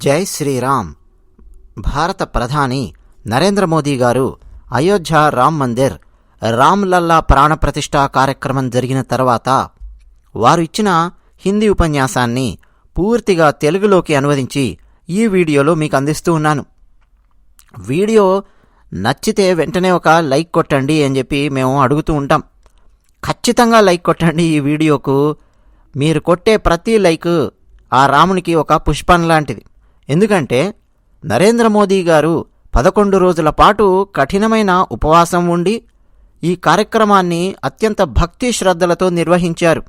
జై శ్రీరామ్. భారత ప్రధాని నరేంద్ర మోదీ గారు అయోధ్య రామ్ మందిర్ రామ్లల్లా ప్రాణప్రతిష్ఠా కార్యక్రమం జరిగిన తర్వాత వారు ఇచ్చిన హిందీ ఉపన్యాసాన్ని పూర్తిగా తెలుగులోకి అనువదించి ఈ వీడియోలో మీకు అందిస్తూ ఉన్నాను. వీడియో నచ్చితే వెంటనే ఒక లైక్ కొట్టండి అని చెప్పి మేము అడుగుతూ ఉంటాం. ఖచ్చితంగా లైక్ కొట్టండి. ఈ వీడియోకు మీరు కొట్టే ప్రతి లైక్ ఆ రామునికి ఒక పుష్పం లాంటిది. ఎందుకంటే నరేంద్ర మోదీ గారు 11 రోజుల పాటు కఠినమైన ఉపవాసం ఉండి ఈ కార్యక్రమాన్ని అత్యంత భక్తి శ్రద్ధలతో నిర్వహించారు.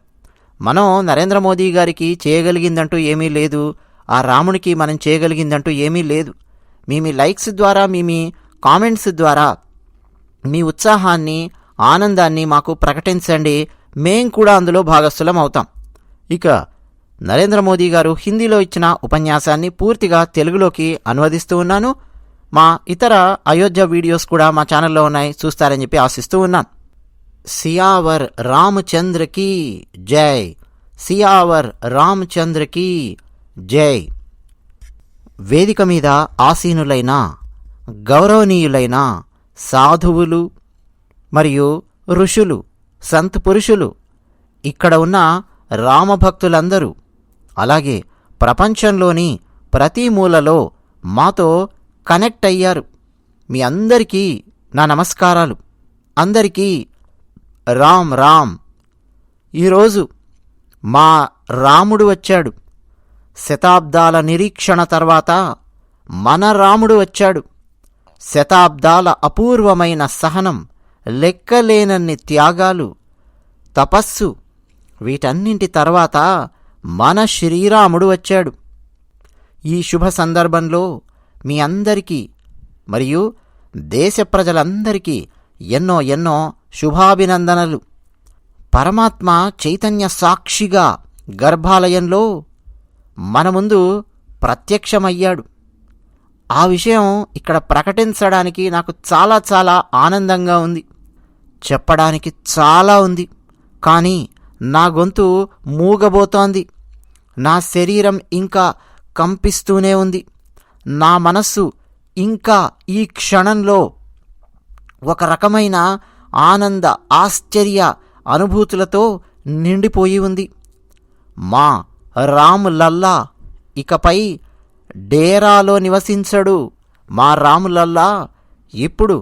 మనం నరేంద్ర మోదీ గారికి చేయగలిగిందంటూ ఏమీ లేదు, ఆ రామునికి మనం చేయగలిగిందంటూ ఏమీ లేదు. మీ లైక్స్ ద్వారా, మీ కామెంట్స్ ద్వారా మీ ఉత్సాహాన్ని, ఆనందాన్ని మాకు ప్రకటించండి. మేం కూడా అందులో భాగస్థులం అవుతాం. ఇక నరేంద్ర మోదీ గారు హిందీలో ఇచ్చిన ఉపన్యాసాన్ని పూర్తిగా తెలుగులోకి అనువదిస్తూ ఉన్నాను. మా ఇతర అయోధ్య వీడియోస్ కూడా మా ఛానల్లో ఉన్నాయి, చూస్తారని చెప్పి ఆశిస్తూ ఉన్నాను. సియావర్ రామచంద్రకి జై, సియావర్ రామచంద్రకి జై. వేదిక మీద ఆసీనులైన గౌరవనీయులైన సాధువులు మరియు ఋషులు, సంత్ పురుషులు, ఇక్కడ ఉన్న రామభక్తులందరూ, అలాగే ప్రపంచంలోని ప్రతి మూలలో మాతో కనెక్ట్ అయ్యారు. మీ అందరికీ నా నమస్కారాలు. అందరికీ రామ్ రామ్. ఈరోజు మా రాముడు వచ్చాడు. శతాబ్దాల నిరీక్షణ తర్వాత మన రాముడు వచ్చాడు. శతాబ్దాల అపూర్వమైన సహనం, లెక్కలేనన్ని త్యాగాలు, తపస్సు, వీటన్నింటి తర్వాత మన శ్రీరాముడు వచ్చాడు. ఈ శుభ సందర్భంలో మీ అందరికీ మరియు దేశ ప్రజలందరికీ ఎన్నో ఎన్నో శుభాభినందనలు. పరమాత్మ చైతన్య సాక్షిగా గర్భాలయంలో మన ముందు ప్రత్యక్షమయ్యాడు. ఆ విషయం ఇక్కడ ప్రకటించడానికి నాకు చాలా చాలా ఆనందంగా ఉంది. చెప్పడానికి చాలా ఉంది, కానీ నా గొంతు మూగబోతోంది. నా శరీరం ఇంకా కంపిస్తూనే ఉంది. నా మనస్సు ఇంకా ఈ క్షణంలో ఒక రకమైన ఆనంద, ఆశ్చర్య అనుభూతులతో నిండిపోయి ఉంది. మా రాములల్లా ఇకపై డేరాలో నివసించడు. మా రాములల్లా ఇప్పుడు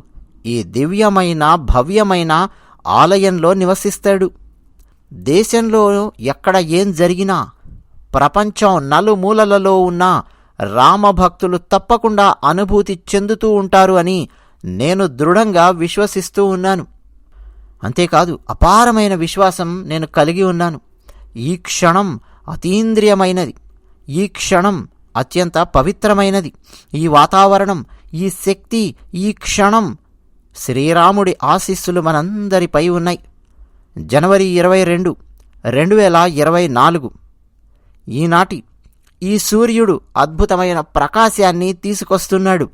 ఈ దివ్యమైన, భవ్యమైన ఆలయంలో నివసిస్తాడు. దేశంలో ఎక్కడ ఏం జరిగినా, ప్రపంచం నలుమూలలలో ఉన్న రామభక్తులు తప్పకుండా అనుభూతి చెందుతూ ఉంటారు అని నేను దృఢంగా విశ్వసిస్తూ ఉన్నాను. అంతేకాదు, అపారమైన విశ్వాసం నేను కలిగి ఉన్నాను. ఈ క్షణం అతీంద్రియమైనది. ఈ క్షణం అత్యంత పవిత్రమైనది. ఈ వాతావరణం, ఈ శక్తి, ఈ క్షణం శ్రీరాముడి ఆశీస్సులు మనందరిపై ఉన్నాయి. జనవరి 22, 2024 ఈనాటి ఈ సూర్యుడు అద్భుతమైన ప్రకాశాన్ని తీసుకొస్తున్నాడు.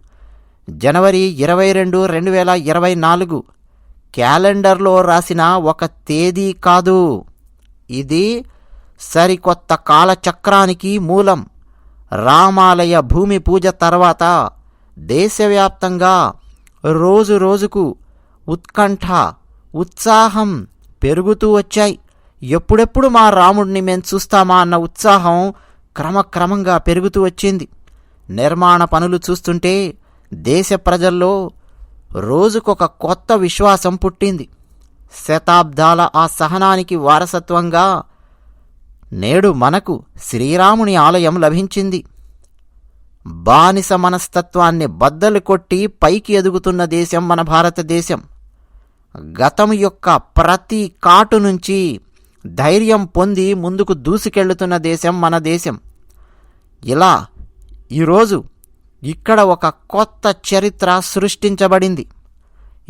జనవరి 22, 2024 క్యాలెండర్లో రాసిన ఒక తేదీ కాదు. ఇది సరికొత్త కాలచక్రానికి మూలం. రామాలయ భూమి పూజ తర్వాత దేశవ్యాప్తంగా రోజు రోజుకు ఉత్కంఠ, ఉత్సాహం పెరుగుతూ వచ్చాయి. ఎప్పుడెప్పుడు మా రాముడిని మేము చూస్తామా అన్న ఉత్సాహం క్రమక్రమంగా పెరుగుతూ వచ్చింది. నిర్మాణ పనులు చూస్తుంటే దేశ ప్రజల్లో రోజుకొక కొత్త విశ్వాసం పుట్టింది. శతాబ్దాల ఆ సహనానికి వారసత్వంగా నేడు మనకు శ్రీరాముని ఆలయం లభించింది. బానిస మనస్తత్వాన్ని బద్దలు కొట్టి పైకి ఎదుగుతున్న దేశం మన భారతదేశం. గతం యొక్క ప్రతి కాటు నుంచి ధైర్యం పొంది ముందుకు దూసుకెళ్తున్న దేశం మన దేశం. ఇలా ఈరోజు ఇక్కడ ఒక కొత్త చరిత్ర సృష్టించబడింది.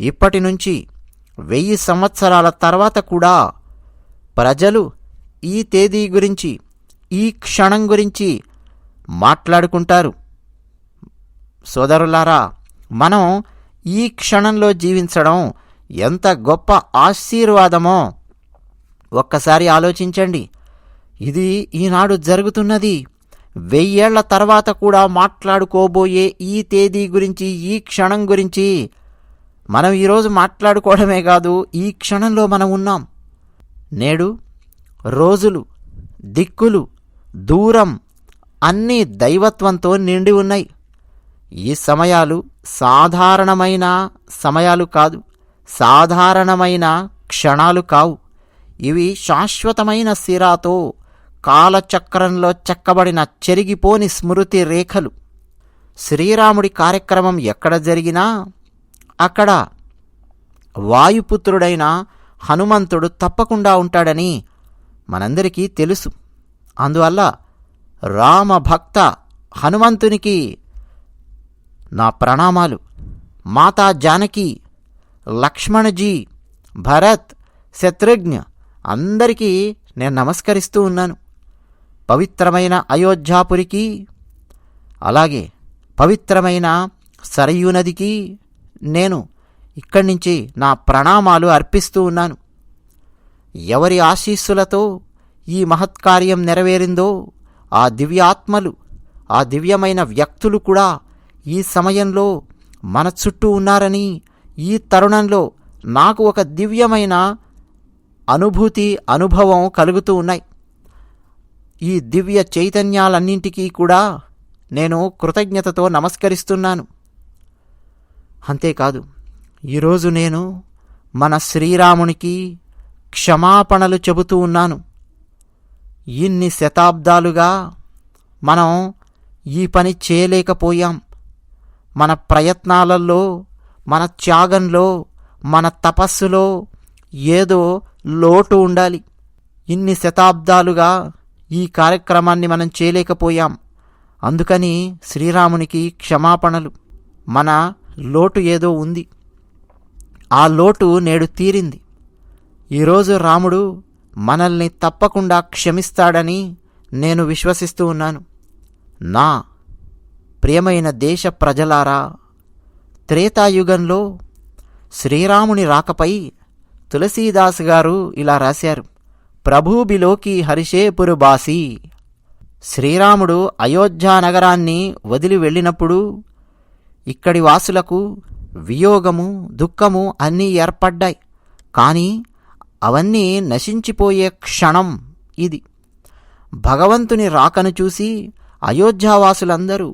ఇప్పటి నుంచి 1000 సంవత్సరాల తర్వాత కూడా ప్రజలు ఈ తేదీ గురించి, ఈ క్షణం గురించి మాట్లాడుకుంటారు. సోదరులారా, మనం ఈ క్షణంలో జీవించడం ఎంత గొప్ప ఆశీర్వాదమో ఒక్కసారి ఆలోచించండి. ఇది ఈనాడు జరుగుతున్నది. 1000 ఏళ్ల తర్వాత కూడా మాట్లాడుకోబోయే ఈ తేదీ గురించి, ఈ క్షణం గురించి మనం ఈరోజు మాట్లాడుకోవడమే కాదు, ఈ క్షణంలో మనం ఉన్నాం. నేడు రోజులు, దిక్కులు, దూరం అన్నీ దైవత్వంతో నిండి ఉన్నాయి. ఈ సమయాలు సాధారణమైన సమయాలు కాదు, సాధారణమైన క్షణాలు కావు. ఇవి శాశ్వతమైన సిరాతో కాలచక్రంలో చెక్కబడిన చెరిగిపోని స్మృతి రేఖలు. శ్రీరాముడి కార్యక్రమం ఎక్కడ జరిగినా అక్కడ వాయుపుత్రుడైన హనుమంతుడు తప్పకుండా ఉంటాడని మనందరికీ తెలుసు. అందువల్ల రామభక్త హనుమంతునికి నా ప్రణామాలు. మాతా జానకి, లక్ష్మణజీ, భరత్, శత్రుఘ్న అందరికీ నేను నమస్కరిస్తూ ఉన్నాను. పవిత్రమైన అయోధ్యాపురికి, అలాగే పవిత్రమైన సరయూ నదికి నేను ఇక్కడి నుంచి నా ప్రణామాలు అర్పిస్తూ ఉన్నాను. ఎవరి ఆశీస్సులతో ఈ మహత్కార్యం నెరవేరిందో ఆ దివ్యాత్మలు, ఆ దివ్యమైన వ్యక్తులు కూడా ఈ సమయంలో మన చుట్టూ ఉన్నారని, ఈ తరుణంలో నాకు ఒక దివ్యమైన అనుభూతి, అనుభవం కలుగుతూ ఉన్నాయి. ఈ దివ్య చైతన్యాలన్నింటికీ కూడా నేను కృతజ్ఞతతో నమస్కరిస్తున్నాను. అంతేకాదు, ఈరోజు నేను మన శ్రీరామునికి క్షమాపణలు చెబుతూ ఉన్నాను. ఇన్ని శతాబ్దాలుగా మనం ఈ పని చేయలేకపోయాం. మన ప్రయత్నాలలో, మన త్యాగంలో, మన తపస్సులో ఏదో లోటు ఉండాలి. ఇన్ని శతాబ్దాలుగా ఈ కార్యక్రమాన్ని మనం చేయలేకపోయాం. అందుకని శ్రీరామునికి క్షమాపణలు. మన లోటు ఏదో ఉంది, ఆ లోటు నేడు తీరింది. ఈరోజు రాముడు మనల్ని తప్పకుండా క్షమిస్తాడని నేను విశ్వసిస్తూ ఉన్నాను. నా ప్రియమైన దేశ ప్రజలారా, త్రేతాయుగంలో శ్రీరాముని రాకపై తులసీదాస్ గారు ఇలా రాశారు: ప్రభూబిలోకి హరిషేపురు బాసి. శ్రీరాముడు అయోధ్యా నగరాన్ని వదిలి వెళ్ళినప్పుడు ఇక్కడి వాసులకు వియోగము, దుఃఖము అన్నీ ఏర్పడ్డాయి. కానీ అవన్నీ నశించిపోయే క్షణం ఇది. భగవంతుని రాకను చూసి అయోధ్యావాసులందరూ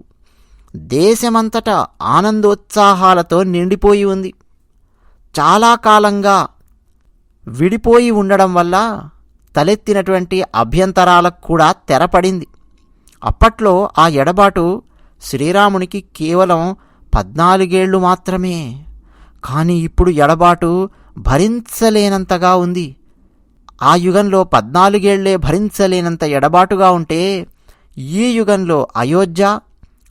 దేశమంతటా ఆనందోత్సాహాలతో నిండిపోయి ఉంది. చాలా కాలంగా విడిపోయి ఉండడం వల్ల తలెత్తినటువంటి అభ్యంతరాలకు కూడా తెరపడింది. అప్పట్లో ఆ ఎడబాటు శ్రీరామునికి కేవలం 14 ఏళ్లు మాత్రమే. కానీ ఇప్పుడు ఎడబాటు భరించలేనంతగా ఉంది. ఆ యుగంలో 14 ఏళ్లే భరించలేనంత ఎడబాటుగా ఉంటే, ఈ యుగంలో అయోధ్య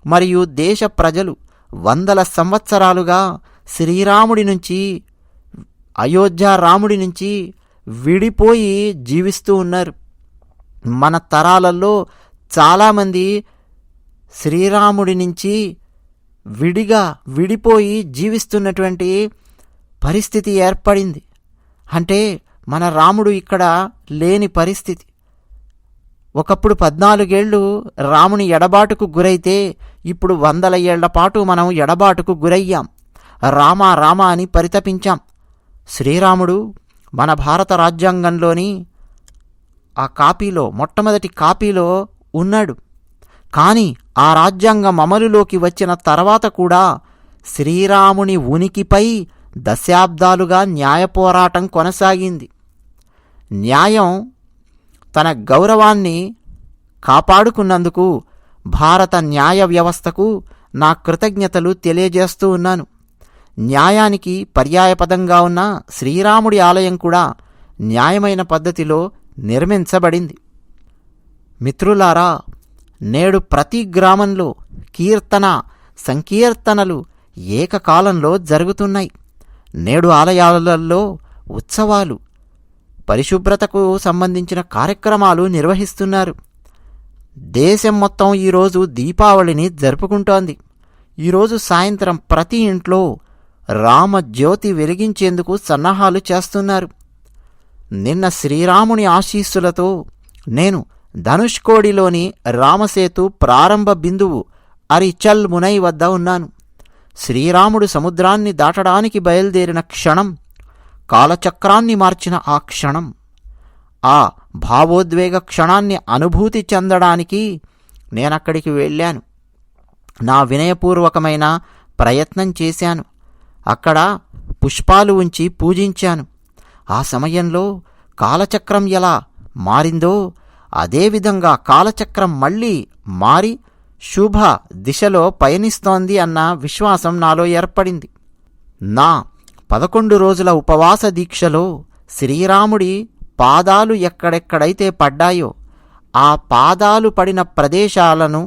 మరియు దేశ ప్రజలు 100 సంవత్సరాలుగా శ్రీరాముడి నుంచి, అయోధ్య రాముడి నుంచి విడిపోయి జీవిస్తూ ఉన్నారు. మన తరాలలో చాలామంది శ్రీరాముడి నుంచి విడిపోయి జీవిస్తున్నటువంటి పరిస్థితి ఏర్పడింది. అంటే మన రాముడు ఇక్కడ లేని పరిస్థితి. ఒకప్పుడు 14 ఏళ్ళు రాముని ఎడబాటుకు గురైతే ఇప్పుడు 100 ఏళ్ల పాటు మనం ఎడబాటుకు గురయ్యాం. రామ రామ అని పరితపించాం. శ్రీరాముడు మన భారత రాజ్యాంగంలోని ఆ కాపీలో, మొట్టమొదటి కాపీలో ఉన్నాడు. కానీ ఆ రాజ్యాంగం అమలులోకి వచ్చిన తర్వాత కూడా శ్రీరాముని ఉనికిపై దశాబ్దాలుగా న్యాయ పోరాటం కొనసాగింది. న్యాయం తన గౌరవాన్ని కాపాడుకున్నందుకు భారత న్యాయ వ్యవస్థకు నా కృతజ్ఞతలు తెలియజేస్తూ ఉన్నాను. న్యాయానికి పర్యాయపదంగా ఉన్న శ్రీరాముడి ఆలయం కూడా న్యాయమైన పద్ధతిలో నిర్మించబడింది. మిత్రులారా, నేడు ప్రతి గ్రామంలో కీర్తన, సంకీర్తనలు ఏకకాలంలో జరుగుతున్నాయి. నేడు ఆలయాలలో ఉత్సవాలు, పరిశుభ్రతకు సంబంధించిన కార్యక్రమాలు నిర్వహిస్తున్నారు. దేశం మొత్తం ఈరోజు దీపావళిని జరుపుకుంటోంది. ఈరోజు సాయంత్రం ప్రతి ఇంట్లో రామజ్యోతి వెలిగించేందుకు సన్నాహాలు చేస్తున్నారు. నిన్న శ్రీరాముని ఆశీస్సులతో నేను ధనుష్కోడిలోని రామసేతు ప్రారంభ బిందువు అరిచల్ మునై వద్ద ఉన్నాను. శ్రీరాముడు సముద్రాన్ని దాటడానికి బయలుదేరిన క్షణం, కాలచక్రాన్ని మార్చిన ఆ క్షణం, ఆ భావోద్వేగ క్షణాన్ని అనుభూతి చెందడానికి నేనక్కడికి వెళ్ళాను. నా వినయపూర్వకమైన ప్రయత్నం చేశాను. అక్కడ పుష్పాలు ఉంచి పూజించాను. ఆ సమయంలో కాలచక్రం ఎలా మారిందో అదేవిధంగా కాలచక్రం మళ్ళీ మారి శుభ దిశలో పయనిస్తోంది అన్న విశ్వాసం నాలో ఏర్పడింది. నా 11 రోజుల ఉపవాస దీక్షలో శ్రీరాముడి పాదాలు ఎక్కడెక్కడైతే పడ్డాయో ఆ పాదాలు పడిన ప్రదేశాలను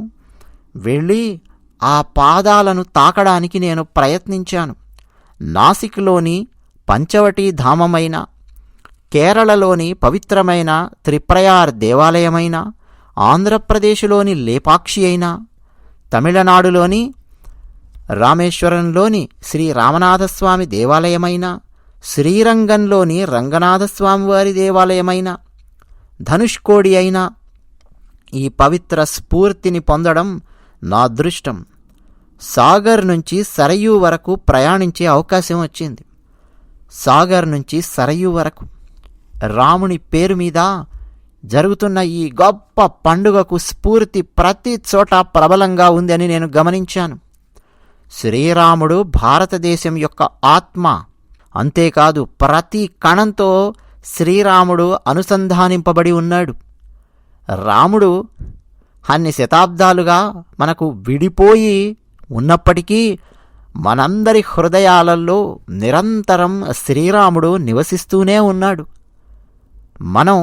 వెళ్ళి ఆ పాదాలను తాకడానికి నేను ప్రయత్నించాను. నాసిక్లోని పంచవటీ ధామమైన, కేరళలోని పవిత్రమైన త్రిప్రయార్ దేవాలయమైన, ఆంధ్రప్రదేశ్లోని లేపాక్షి అయినా, తమిళనాడులోని రామేశ్వరంలోని శ్రీ రామనాథస్వామి దేవాలయమైన, శ్రీరంగంలోని రంగనాథస్వామివారి దేవాలయమైన, ధనుష్కోడి అయినా ఈ పవిత్ర స్ఫూర్తిని పొందడం నా అదృష్టం. సాగర్ నుంచి సరయూ వరకు ప్రయాణించే అవకాశం వచ్చింది. సాగర్ నుంచి సరయూ వరకు రాముని పేరు మీద జరుగుతున్న ఈ గొప్ప పండుగకు స్ఫూర్తి ప్రతి చోట ప్రబలంగా ఉందని నేను గమనించాను. శ్రీరాముడు భారతదేశం యొక్క ఆత్మ. అంతేకాదు, ప్రతి కణంతో శ్రీరాముడు అనుసంధానింపబడి ఉన్నాడు. రాముడు అన్ని శతాబ్దాలుగా మనకు విడిపోయి ఉన్నప్పటికీ మనందరి హృదయాలలో నిరంతరం శ్రీరాముడు నివసిస్తూనే ఉన్నాడు. మనం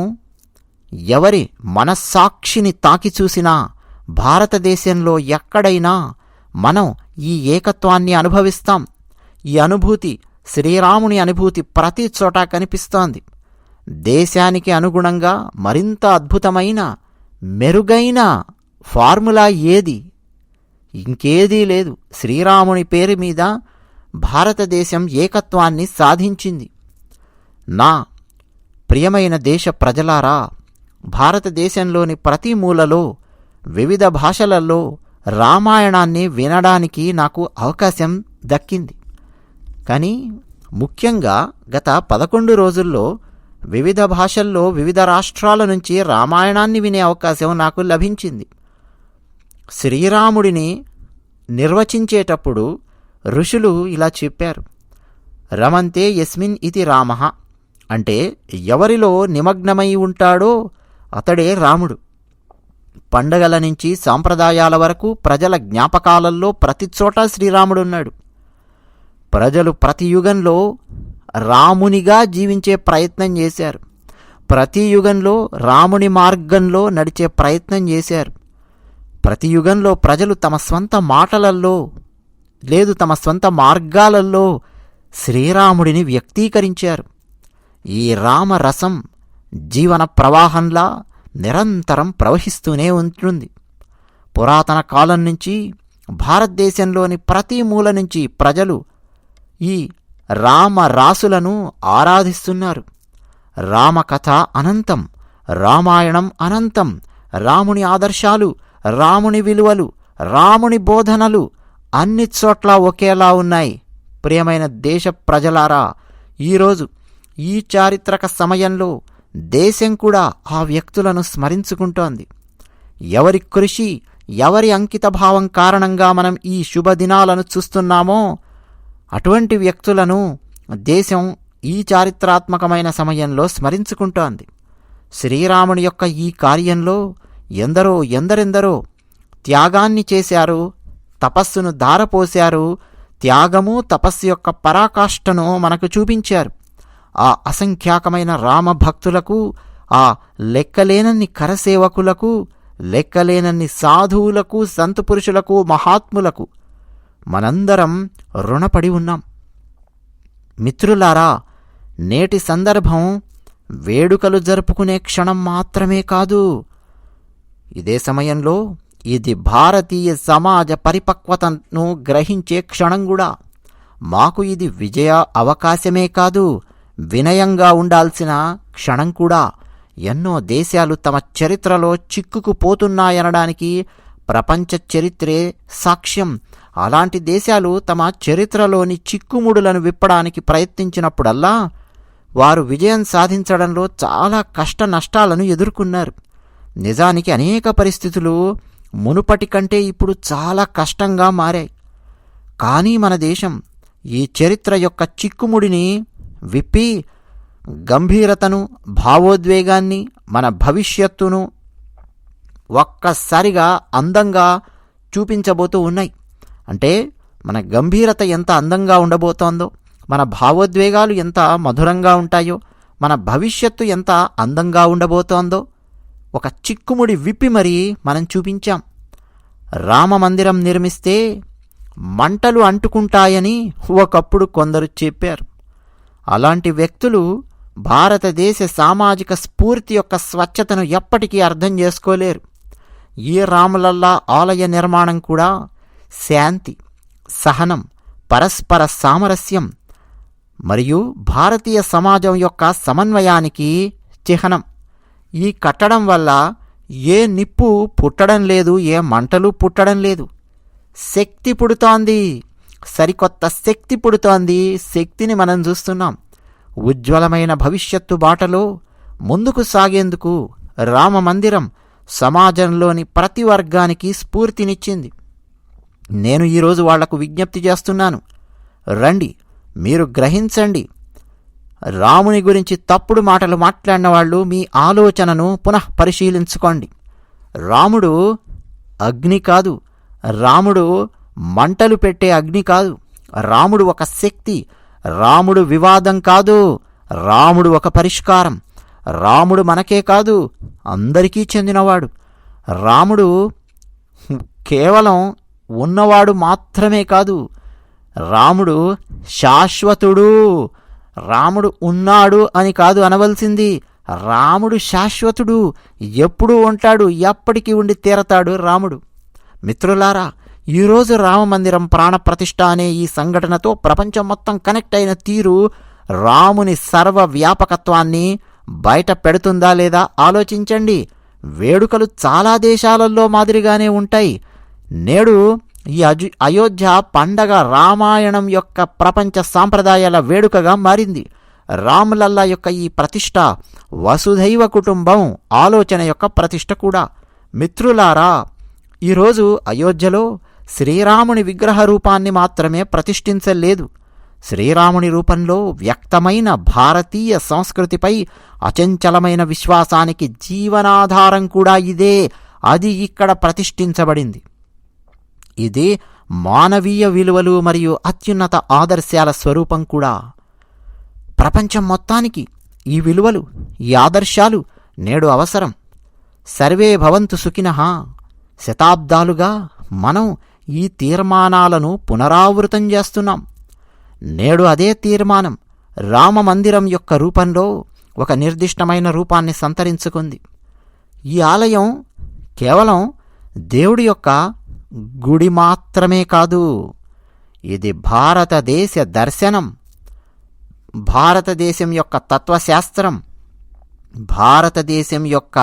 ఎవరి మనస్సాక్షిని తాకి చూసినా భారతదేశంలో ఎక్కడైనా మనం ఈ ఏకత్వాన్ని అనుభవిస్తాం. ఈ అనుభూతి, శ్రీరాముని అనుభూతి ప్రతి చోట కనిపిస్తోంది. దేశానికి అనుగుణంగా మరింత అద్భుతమైన, మెరుగైన ఫార్ములా ఏది? ఇంకేదీ లేదు. శ్రీరాముని పేరు మీద భారతదేశం ఏకత్వాన్ని సాధించింది. నా ప్రియమైన దేశ ప్రజలారా, భారతదేశంలోని ప్రతి మూలలో వివిధ భాషలలో రామాయణాన్ని వినడానికి నాకు అవకాశం దక్కింది. కానీ ముఖ్యంగా గత 11 రోజుల్లో వివిధ భాషల్లో వివిధ రాష్ట్రాల నుంచి రామాయణాన్ని వినే అవకాశం నాకు లభించింది. శ్రీరాముడిని నిర్వచించేటప్పుడు ఋషులు ఇలా చెప్పారు: రమంతే యస్మిన్ ఇతి రామః, అంటే ఎవరిలో నిమగ్నమై ఉంటాడో అతడే రాముడు. పండగల నుంచి సాంప్రదాయాల వరకు ప్రజల జ్ఞాపకాలలో ప్రతి చోట శ్రీరాముడున్నాడు. ప్రజలు ప్రతి యుగంలో రామునిగా జీవించే ప్రయత్నం చేశారు. ప్రతి యుగంలో రాముని మార్గంలో నడిచే ప్రయత్నం చేశారు. ప్రతి యుగంలో ప్రజలు తమ స్వంత మాటలల్లో లేదు తమ స్వంత మార్గాలలో శ్రీరాముడిని వ్యక్తీకరించారు. ఈ రామరసం జీవన ప్రవాహంలా నిరంతరం ప్రవహిస్తూనే ఉంటుంది. పురాతన కాలం నుంచి భారతదేశంలోని ప్రతి మూల నుంచి ప్రజలు ఈ రామరాసులను ఆరాధిస్తున్నారు. రామకథ అనంతం, రామాయణం అనంతం. రాముని ఆదర్శాలు, రాముని విలువలు, రాముని బోధనలు అన్ని చోట్ల ఒకేలా ఉన్నాయి. ప్రియమైన దేశ ప్రజలారా, ఈరోజు ఈ చారిత్రక సమయంలో దేశం కూడా ఆ వ్యక్తులను స్మరించుకుంటోంది. ఎవరి కృషి, ఎవరి అంకితభావం కారణంగా మనం ఈ శుభదినాలను చూస్తున్నామో అటువంటి వ్యక్తులను దేశం ఈ చారిత్రాత్మకమైన సమయంలో స్మరించుకుంటోంది. శ్రీరాముని యొక్క ఈ కార్యంలో ఎందరెందరో త్యాగాన్ని చేశారు, తపస్సును ధారపోశారు. త్యాగము, తపస్సు యొక్క పరాకాష్ఠను మనకు చూపించారు. ఆ అసంఖ్యాకమైన రామభక్తులకు, ఆ లెక్కలేనన్ని కరసేవకులకు, లెక్కలేనన్ని సాధువులకు, సంతపురుషులకు, మహాత్ములకు మనందరం రుణపడి ఉన్నాం. మిత్రులారా, నేటి సందర్భం వేడుకలు జరుపుకునే క్షణం మాత్రమే కాదు. ఇదే సమయంలో ఇది భారతీయ సమాజ పరిపక్వతను గ్రహించే క్షణం కూడా. మాకు ఇది విజయ అవకాశమే కాదు, వినయంగా ఉండాల్సిన క్షణం కూడా. ఎన్నో దేశాలు తమ చరిత్రలో చిక్కుకుపోతున్నాయనడానికి ప్రపంచ చరిత్రే సాక్ష్యం. అలాంటి దేశాలు తమ చరిత్రలోని చిక్కుముడులను విప్పడానికి ప్రయత్నించినప్పుడల్లా వారు విజయం సాధించడంలో చాలా కష్ట నష్టాలను ఎదుర్కొన్నారు. నిజానికి అనేక పరిస్థితులు మునుపటి కంటే ఇప్పుడు చాలా కష్టంగా మారాయి. కానీ మన దేశం ఈ చరిత్ర యొక్క చిక్కుముడిని విప్పి గంభీరతను, భావోద్వేగాన్ని, మన భవిష్యత్తును ఒక్కసారిగా అందంగా చూపించబోతూ ఉన్నాయి. అంటే మన గంభీరత ఎంత అందంగా ఉండబోతోందో, మన భావోద్వేగాలు ఎంత మధురంగా ఉంటాయో, మన భవిష్యత్తు ఎంత అందంగా ఉండబోతోందో ఒక చిక్కుముడి విప్పి మరీ మనం చూపించాం. రామమందిరం నిర్మిస్తే మంటలు అంటుకుంటాయని ఒకప్పుడు కొందరు చెప్పారు. అలాంటి వ్యక్తులు భారతదేశ సామాజిక స్ఫూర్తి యొక్క స్వచ్ఛతను ఎప్పటికీ అర్థం చేసుకోలేరు. ఈ రాములల్లా ఆలయ నిర్మాణం కూడా శాంతి, సహనం, పరస్పర సామరస్యం మరియు భారతీయ సమాజం యొక్క సమన్వయానికి చిహ్నం. ఈ కట్టడం వల్ల ఏ నిప్పు పుట్టడం లేదు, ఏ మంటలు పుట్టడం లేదు. శక్తి పుడుతోంది, సరికొత్త శక్తి పుడుతోంది. శక్తిని మనం చూస్తున్నాం. ఉజ్వలమైన భవిష్యత్తు బాటలో ముందుకు సాగేందుకు రామమందిరం సమాజంలోని ప్రతి వర్గానికి స్ఫూర్తినిచ్చింది. నేను ఈరోజు వాళ్లకు విజ్ఞప్తి చేస్తున్నాను, రండి, మీరు గ్రహించండి. రాముని గురించి తప్పుడు మాటలు మాట్లాడిన వాళ్ళు మీ ఆలోచనను పునః పరిశీలించుకోండి. రాముడు అగ్ని కాదు, రాముడు మంటలు పెట్టే అగ్ని కాదు, రాముడు ఒక శక్తి, రాముడు వివాదం కాదు, రాముడు ఒక పరిష్కారం. రాముడు మనకే కాదు, అందరికీ చెందినవాడు. రాముడు కేవలం ఉన్నవాడు మాత్రమే కాదు, రాముడు శాశ్వతుడు. రాముడు ఉన్నాడు అని కాదు అనవలసింది, రాముడు శాశ్వతుడు, ఎప్పుడూ ఉంటాడు, ఎప్పటికీ ఉండి తీరతాడు రాముడు. మిత్రులారా, ఈరోజు రామమందిరం ప్రాణప్రతిష్ఠ అనే ఈ సంఘటనతో ప్రపంచం మొత్తం కనెక్ట్ అయిన తీరు రాముని సర్వవ్యాపకత్వాన్ని బయట పెడుతుందా లేదా ఆలోచించండి. వేడుకలు చాలా దేశాలలో మాదిరిగానే ఉంటాయి. నేడు ఈ అయోధ్య పండగ రామాయణం యొక్క ప్రపంచ సాంప్రదాయాల వేడుకగా మారింది. రాములల్లా యొక్క ఈ ప్రతిష్ఠ వసుధైవ కుటుంబం ఆలోచన యొక్క ప్రతిష్ఠ కూడా. మిత్రులారా, ఈరోజు అయోధ్యలో శ్రీరాముని విగ్రహ రూపాన్ని మాత్రమే ప్రతిష్ఠించలేదు. శ్రీరాముని రూపంలో వ్యక్తమైన భారతీయ సంస్కృతిపై అచంచలమైన విశ్వాసానికి జీవనాధారం కూడా ఇదే. అది ఇక్కడ ప్రతిష్ఠించబడింది. ఇది మానవీయ విలువలు మరియు అత్యున్నత ఆదర్శాల స్వరూపం కూడా. ప్రపంచం మొత్తానికి ఈ విలువలు, ఈ ఆదర్శాలు నేడు అవసరం. సర్వే భవంతు సుఖినః. శతాబ్దాలుగా మనం ఈ తీర్మానాలను పునరావృతం చేస్తున్నాం. నేడు అదే తీర్మానం రామమందిరం యొక్క రూపంలో ఒక నిర్దిష్టమైన రూపాన్ని సంతరించుకుంది. ఈ ఆలయం కేవలం దేవుడి యొక్క గుడి మాత్రమే కాదు, ఇది భారతదేశ దర్శనం, భారతదేశం యొక్క తత్వశాస్త్రం, భారతదేశం యొక్క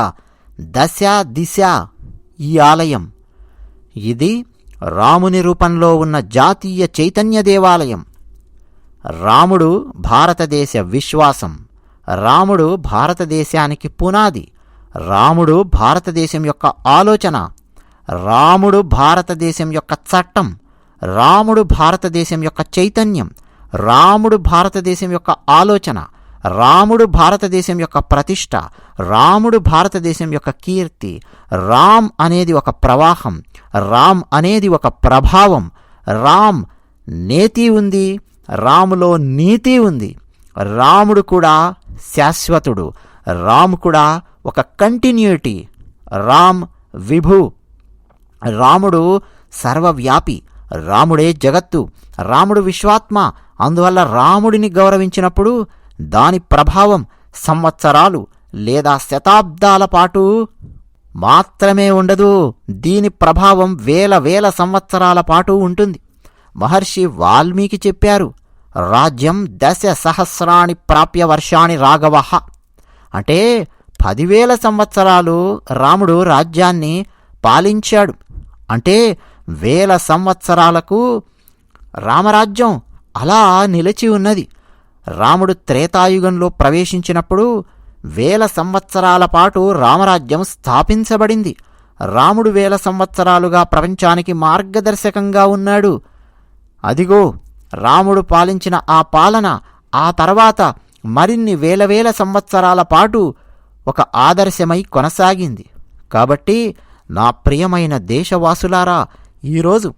దశ దిశ. ఈ ఆలయం ఇది రాముని రూపంలో ఉన్న జాతీయ చైతన్య దేవాలయం. రాముడు భారతదేశ విశ్వాసం, రాముడు భారతదేశానికి పునాది, రాముడు భారతదేశం యొక్క ఆలోచన, రాముడు భారతదేశం యొక్క చట్టం, రాముడు భారతదేశం యొక్క చైతన్యం, రాముడు భారతదేశం యొక్క ఆలోచన, రాముడు భారతదేశం యొక్క ప్రతిష్ట, రాముడు భారతదేశం యొక్క కీర్తి. రామ్ అనేది ఒక ప్రవాహం, రామ్ అనేది ఒక ప్రభావం. రామ్ నేతి ఉంది, రాములో నీతి ఉంది. రాముడు కూడా శాశ్వతుడు, రామ్ కూడా ఒక కంటిన్యూటీ. రామ్ విభు, రాముడు సర్వవ్యాపి, రాముడే జగత్తు, రాముడు విశ్వాత్మ. అందువల్ల రాముడిని గౌరవించినప్పుడు దాని ప్రభావం సంవత్సరాలు లేదా శతాబ్దాల పాటు మాత్రమే ఉండదు, దీని ప్రభావం వేల వేల సంవత్సరాల పాటు ఉంటుంది. మహర్షి వాల్మీకి చెప్పారు, రాజ్యం దశ సహస్రాణి ప్రాప్య వర్షాణి రాఘవ. అంటే 10,000 సంవత్సరాలు రాముడు రాజ్యాన్ని పాలించాడు. అంటే 1000 సంవత్సరాలకు రామరాజ్యం అలా నిలిచి ఉన్నది. రాముడు త్రేతాయుగంలో ప్రవేశించినప్పుడు 1000 సంవత్సరాల పాటు రామరాజ్యం స్థాపించబడింది. రాముడు 1000 సంవత్సరాలుగా ప్రపంచానికి మార్గదర్శకంగా ఉన్నాడు. అదిగో రాముడు పాలించిన ఆ పాలన ఆ తర్వాత మరిన్ని వేల సంవత్సరాల పాటు ఒక ఆదర్శమై కొనసాగింది. కాబట్టి నా ప్రియమైన దేశవాసులారా, ఈరోజు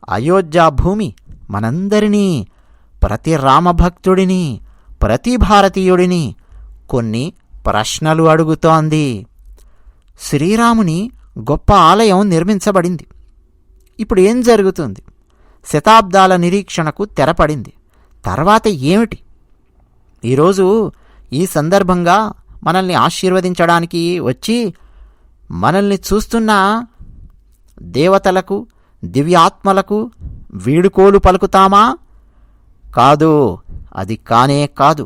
అయోధ్య భూమి మనందరినీ, ప్రతి రామభక్తుడిని, ప్రతి భారతీయుడిని కొన్ని ప్రశ్నలు అడుగుతోంది. శ్రీరాముని గొప్ప ఆలయం నిర్మించబడింది. ఇప్పుడు ఏం జరుగుతుంది? శతాబ్దాల నిరీక్షణకు తెరపడింది. తర్వాత ఏమిటి? ఈరోజు ఈ సందర్భంగా మనల్ని ఆశీర్వదించడానికి వచ్చి మనల్ని చూస్తున్న దేవతలకు, దివ్యాత్మలకు వీడుకోలు పలుకుతామా? కాదు, అది కానే కాదు.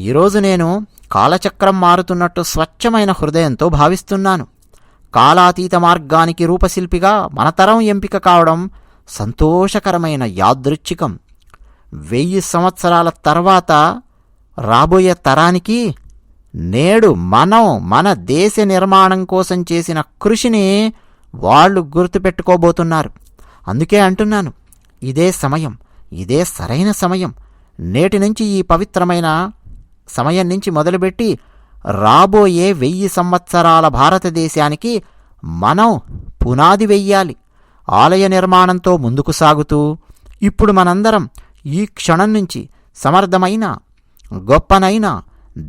ఈరోజు నేను కాలచక్రం మారుతున్నట్టు స్వచ్ఛమైన హృదయంతో భావిస్తున్నాను. కాలాతీత మార్గానికి రూపశిల్పిగా మన తరం ఎంపిక కావడం సంతోషకరమైన యాదృచ్ఛికం. 1000 సంవత్సరాల తర్వాత రాబోయే తరానికి నేడు మనం మన దేశ నిర్మాణం కోసం చేసిన కృషిని వాళ్ళు గుర్తుపెట్టుకోబోతున్నారు. అందుకే అంటున్నాను, ఇదే సమయం, ఇదే సరైన సమయం. నేటి నుంచి, ఈ పవిత్రమైన సమయం నుంచి మొదలుపెట్టి రాబోయే 1000 సంవత్సరాల భారతదేశానికి మనం పునాది వెయ్యాలి. ఆలయ నిర్మాణంతో ముందుకు సాగుతూ ఇప్పుడు మనందరం ఈ క్షణం నుంచి సమర్థమైన, గొప్పనైన,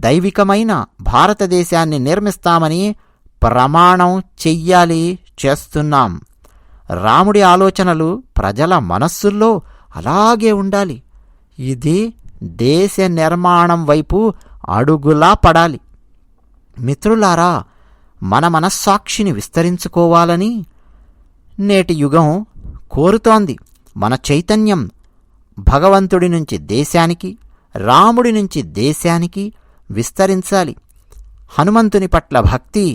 దైవికమైన భారతదేశాన్ని నిర్మిస్తామని ప్రమాణం చెయ్యాలి, చేస్తున్నాం. రాముడి ఆలోచనలు ప్రజల మనస్సుల్లో అలాగే ఉండాలి. ఇది దేశ నిర్మాణం వైపు అడుగులా పడాలి. మిత్రులారా, మన మనస్సాక్షిని విస్తరించుకోవాలని నేటి యుగం కోరుతోంది. మన చైతన్యం భగవంతుడి నుంచి దేశానికి, రాముడి నుంచి దేశానికి విస్తరించాలి. హనుమంతుని పట్ల భక్తి,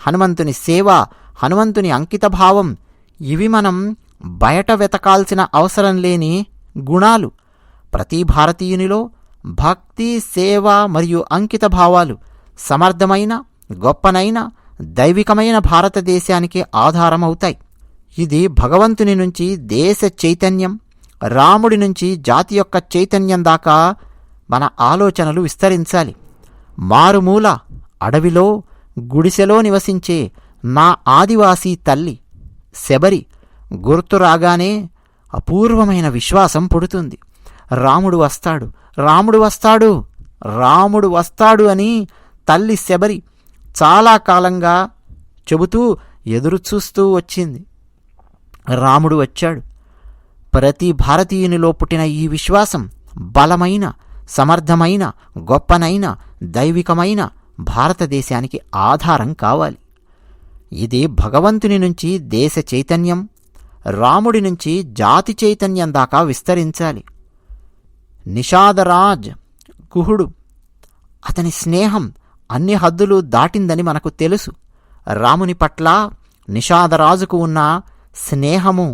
హనుమంతుని సేవ, హనుమంతుని అంకితభావం, ఇవి మనం బయట వెతకాల్సిన అవసరం లేని గుణాలు. ప్రతి భారతీయునిలో భక్తి, సేవ మరియు అంకిత భావాలు సమర్థమైన, గొప్పనైన, దైవికమైన భారతదేశానికి ఆధారమవుతాయి. ఇది భగవంతుని నుంచి దేశ చైతన్యం, రాముడి నుంచి జాతి యొక్క చైతన్యం దాకా మన ఆలోచనలు విస్తరించాలి. మారుమూల అడవిలో గుడిసెలో నివసించే నా ఆదివాసీ తల్లి శబరి గుర్తు రాగానే అపూర్వమైన విశ్వాసం పుడుతుంది. రాముడు వస్తాడు, రాముడు వస్తాడు, రాముడు వస్తాడు అని తల్లి శబరి చాలా కాలంగా చెబుతూ ఎదురుచూస్తూ వచ్చింది. రాముడు వచ్చాడు. ప్రతి భారతీయునిలో పుట్టిన ఈ విశ్వాసం బలమైన, సమర్థమైన, గొప్పనైన, దైవికమైన భారతదేశానికి ఆధారం కావాలి. ఇది భగవంతుని నుంచి దేశ చైతన్యం, రాముడి నుంచి జాతి చైతన్యం దాకా విస్తరించాలి. నిషాదరాజ్ గుహుడు, అతని స్నేహం అన్ని హద్దులు దాటిందని మనకు తెలుసు. రాముని పట్ల నిషాదరాజుకు ఉన్న స్నేహము,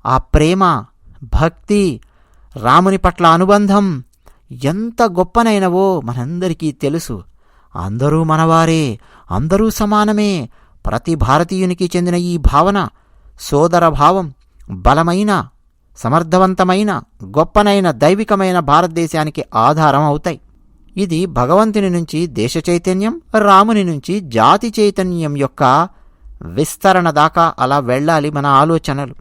ఆ ప్రేమ, భక్తి, రాముని పట్ల అనుబంధం ఎంత గొప్పనైనవో మనందరికీ తెలుసు. అందరూ మనవారే, అందరూ సమానమే. ప్రతి భారతీయునికి చెందిన ఈ భావన, సోదర భావం బలమైన, సమర్థవంతమైన, గొప్పనైన, దైవికమైన భారతదేశానికి ఆధారం అవుతాయి. ఇది భగవంతుని నుంచి దేశ చైతన్యం, రాముని నుంచి జాతి చైతన్యం యొక్క విస్తరణ దాకా అలా వెళ్ళాలి మన ఆలోచనలు.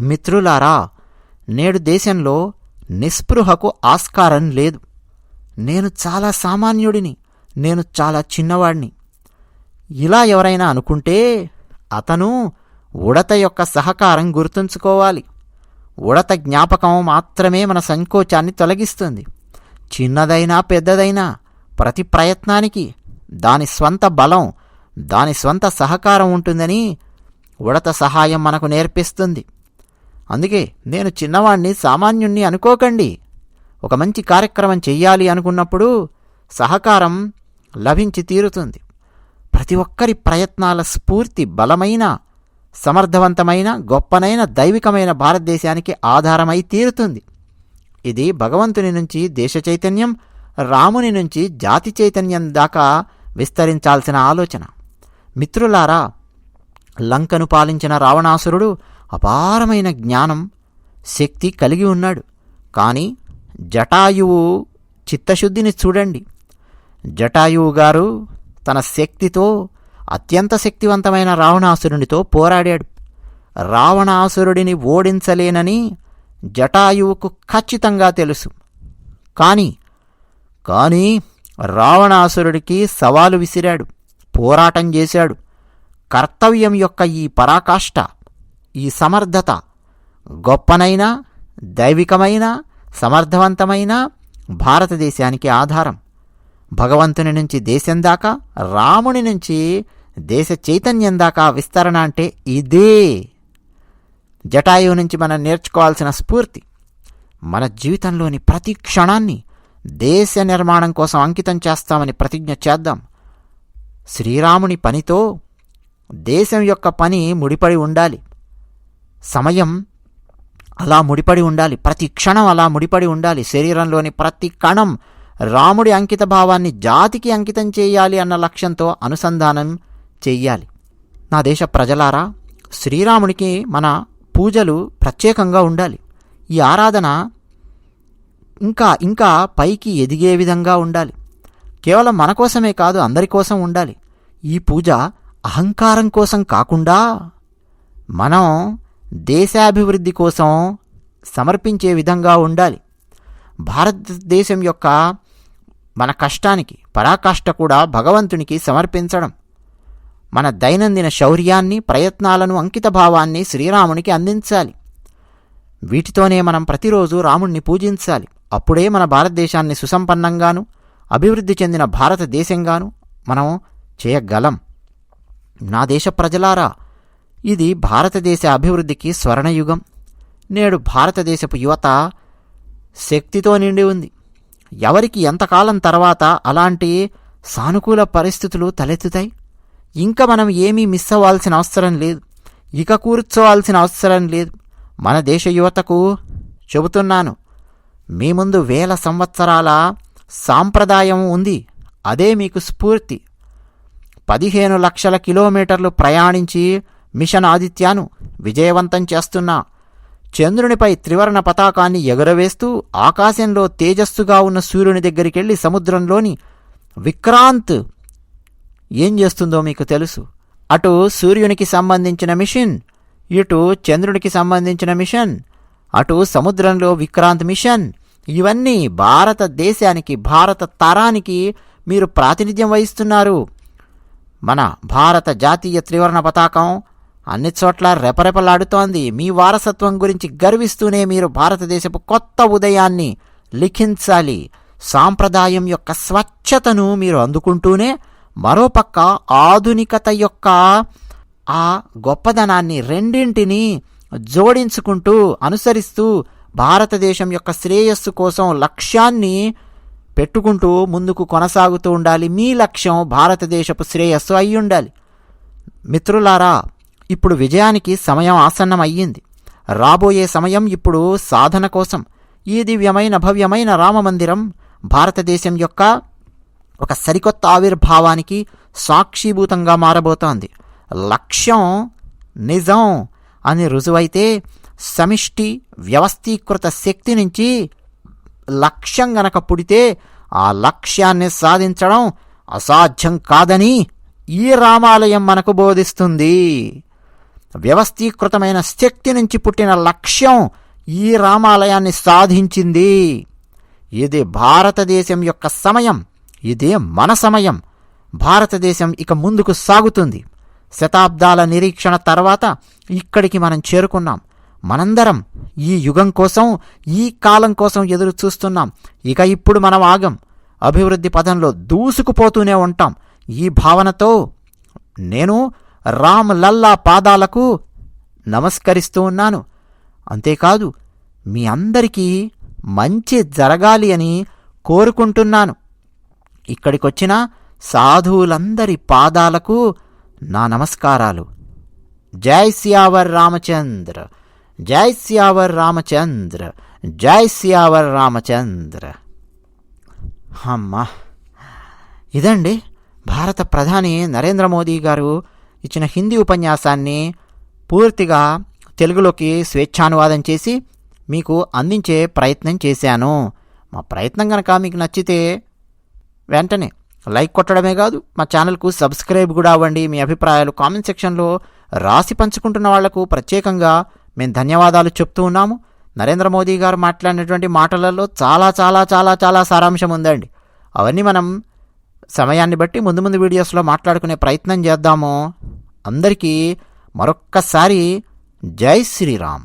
మిత్రులారా, నేడు దేశంలో నిస్పృహకు ఆస్కారం లేదు. నేను చాలా సామాన్యుడిని, నేను చాలా చిన్నవాడిని, ఇలా ఎవరైనా అనుకుంటే అతను ఉడత యొక్క సహకారం గుర్తుంచుకోవాలి. ఉడత జ్ఞాపకం మాత్రమే మన సంకోచాన్ని తొలగిస్తుంది. చిన్నదైనా పెద్దదైనా ప్రతి ప్రయత్నానికి దాని స్వంత బలం, దాని స్వంత సహకారం ఉంటుందని ఉడత సహాయం మనకు నేర్పిస్తుంది. అందుకే నేను చిన్నవాణ్ణి, సామాన్యుణ్ణి అనుకోకండి. ఒక మంచి కార్యక్రమం చెయ్యాలి అనుకున్నప్పుడు సహకారం లభించి తీరుతుంది. ప్రతి ఒక్కరి ప్రయత్నాల స్ఫూర్తి బలమైన, సమర్థవంతమైన, గొప్పనైన, దైవికమైన భారతదేశానికి ఆధారమై తీరుతుంది. ఇది భగవంతుని నుంచి దేశ చైతన్యం, రాముని నుంచి జాతి చైతన్యం దాకా విస్తరించాల్సిన ఆలోచన. మిత్రులారా, లంకను పాలించిన రావణాసురుడు అపారమైన జ్ఞానం, శక్తి కలిగి ఉన్నాడు. కానీ జటాయువు చిత్తశుద్ధిని చూడండి. జటాయువు గారు తన శక్తితో అత్యంత శక్తివంతమైన రావణాసురునితో పోరాడాడు. రావణాసురుడిని ఓడించలేనని జటాయువుకు ఖచ్చితంగా తెలుసు. కానీ రావణాసురుడికి సవాలు విసిరాడు, పోరాటం చేశాడు. కర్తవ్యం యొక్క ఈ పరాకాష్ఠ, ఈ సమర్థత గొప్పనైన, దైవికమైన, సమర్థవంతమైన భారతదేశానికి ఆధారం. భగవంతుని నుంచి దేశం దాకా, రాముని నుంచి దేశ చైతన్యం దాకా విస్తరణ అంటే ఇదే. జటాయువు నుంచి మనం నేర్చుకోవాల్సిన స్ఫూర్తి. మన జీవితంలోని ప్రతి క్షణాన్ని దేశ నిర్మాణం కోసం అంకితం చేస్తామని ప్రతిజ్ఞ చేద్దాం. శ్రీరాముని పనితో దేశం యొక్క పని ముడిపడి ఉండాలి. సమయం అలా ముడిపడి ఉండాలి, ప్రతి క్షణం అలా ముడిపడి ఉండాలి. శరీరంలోని ప్రతి కణం రాముడి అంకిత భావాన్ని జాతికి అంకితం చేయాలి అన్న లక్ష్యంతో అనుసంధానం చెయ్యాలి. నా దేశ ప్రజలారా, శ్రీరామునికి మన పూజలు ప్రత్యేకంగా ఉండాలి. ఈ ఆరాధన ఇంకా ఇంకా పైకి ఎదిగే విధంగా ఉండాలి. కేవలం మన కోసమే కాదు, అందరి కోసం ఉండాలి. ఈ పూజ అహంకారం కోసం కాకుండా మనం దేశాభివృద్ధి కోసం సమర్పించే విధంగా ఉండాలి. భారతదేశం యొక్క మన కష్టానికి పరాకాష్ఠ కూడా భగవంతునికి సమర్పించడం. మన దైనందిన శౌర్యాన్ని, ప్రయత్నాలను, అంకిత భావాన్ని శ్రీరామునికి అందించాలి. వీటితోనే మనం ప్రతిరోజు రాముణ్ణి పూజించాలి. అప్పుడే మన భారతదేశాన్ని సుసంపన్నంగాను, అభివృద్ధి చెందిన భారతదేశంగాను మనం చేయగలం. నా దేశ ప్రజలారా, ఇది భారతదేశ అభివృద్ధికి స్వర్ణయుగం. నేడు భారతదేశపు యువత శక్తితో నిండి ఉంది. ఎవరికి ఎంతకాలం తర్వాత అలాంటి సానుకూల పరిస్థితులు తలెత్తుతాయి? ఇంకా మనం ఏమీ మిస్ అవ్వాల్సిన అవసరం లేదు, ఇక కూర్చోవాల్సిన అవసరం లేదు. మన దేశ యువతకు చెబుతున్నాను, మీ ముందు 1000 సంవత్సరాల సాంప్రదాయం ఉంది. అదే మీకు స్ఫూర్తి. 15 లక్షల కిలోమీటర్లు ప్రయాణించి మిషన్ ఆదిత్యను విజయవంతం చేస్తున్నా. చంద్రునిపై త్రివర్ణ పతాకాన్ని ఎగురవేస్తూ ఆకాశంలో తేజస్సుగా ఉన్న సూర్యుని దగ్గరికెళ్ళి సముద్రంలోని విక్రాంత్ ఏం చేస్తుందో మీకు తెలుసు. అటు సూర్యునికి సంబంధించిన మిషన్, ఇటు చంద్రునికి సంబంధించిన మిషన్, అటు సముద్రంలో విక్రాంత్ మిషన్. ఇవన్నీ భారతదేశానికి, భారత తరానికి మీరు ప్రాతినిధ్యం వహిస్తున్నారు. మన భారత జాతీయ త్రివర్ణ పతాకం అన్ని చోట్ల రెపరెపలాడుతోంది. మీ వారసత్వం గురించి గర్విస్తూనే మీరు భారతదేశపు కొత్త ఉదయాన్ని లిఖించాలి. సాంప్రదాయం యొక్క స్వచ్ఛతను మీరు అందుకుంటూనే మరోపక్క ఆధునికత యొక్క ఆ గొప్పదనాన్ని రెండింటినీ జోడించుకుంటూ, అనుసరిస్తూ భారతదేశం యొక్క శ్రేయస్సు కోసం లక్ష్యాన్ని పెట్టుకుంటూ ముందుకు కొనసాగుతూ ఉండాలి. మీ లక్ష్యం భారతదేశపు శ్రేయస్సు అయి ఉండాలి. మిత్రులారా, ఇప్పుడు విజయానికి సమయం ఆసన్నం అయ్యింది. రాబోయే సమయం ఇప్పుడు సాధన కోసం. ఈ దివ్యమైన భవ్యమైన రామమందిరం భారతదేశం యొక్క ఒక సరికొత్త ఆవిర్భావానికి సాక్షిభూతంగా మారబోతోంది. లక్ష్యం నిజం అని రుజువైతే సమిష్టి వ్యవస్థీకృత శక్తి నుంచి లక్ష్యం గనక పుడితే ఆ లక్ష్యాన్ని సాధించడం అసాధ్యం కాదని ఈ రామాలయం మనకు బోధిస్తుంది. వ్యవస్థీకృతమైన శక్తి నుంచి పుట్టిన లక్ష్యం ఈ రామాలయాన్ని సాధించింది. ఇది భారతదేశం యొక్క సమయం, ఇదే మన సమయం. భారతదేశం ఇక ముందుకు సాగుతుంది. శతాబ్దాల నిరీక్షణ తర్వాత ఇక్కడికి మనం చేరుకున్నాం. మనందరం ఈ యుగం కోసం, ఈ కాలం కోసం ఎదురు చూస్తున్నాం. ఇక ఇప్పుడు మనం ఆగం. అభివృద్ధి పదంలో దూసుకుపోతూనే ఉంటాం. ఈ భావనతో నేను రామ్ లల్లా పాదాలకు నమస్కరిస్తూ ఉన్నాను. అంతేకాదు, మీ అందరికీ మంచి జరగాలి అని కోరుకుంటున్నాను. ఇక్కడికొచ్చిన సాధువులందరి పాదాలకు నా నమస్కారాలు. జై సియావర్ రామచంద్ర, జై సియావర్ రామచంద్ర, జై సియావర్ రామచంద్ర. అమ్మా, ఇదండి భారత ప్రధాని నరేంద్ర మోదీ గారు ఇచ్చిన హిందీ ఉపన్యాసాన్ని పూర్తిగా తెలుగులోకి స్వేచ్ఛానువాదం చేసి మీకు అందించే ప్రయత్నం చేశాను. మా ప్రయత్నం కనుక మీకు నచ్చితే వెంటనే లైక్ కొట్టడమే కాదు, మా ఛానల్కు సబ్స్క్రైబ్ కూడా అవ్వండి. మీ అభిప్రాయాలు కామెంట్ సెక్షన్లో రాసి పంచుకుంటున్న వాళ్లకు ప్రత్యేకంగా మేము ధన్యవాదాలు చెప్తూ ఉన్నాము. నరేంద్ర మోదీ గారు మాట్లాడినటువంటి మాటలలో చాలా చాలా చాలా చాలా సారాంశం ఉందండి. అవన్నీ మనం సమయాన్ని బట్టి ముందు ముందు వీడియోస్లో మాట్లాడుకునే ప్రయత్నం చేద్దాము. అందరికీ మరొక్కసారి జై శ్రీరామ్.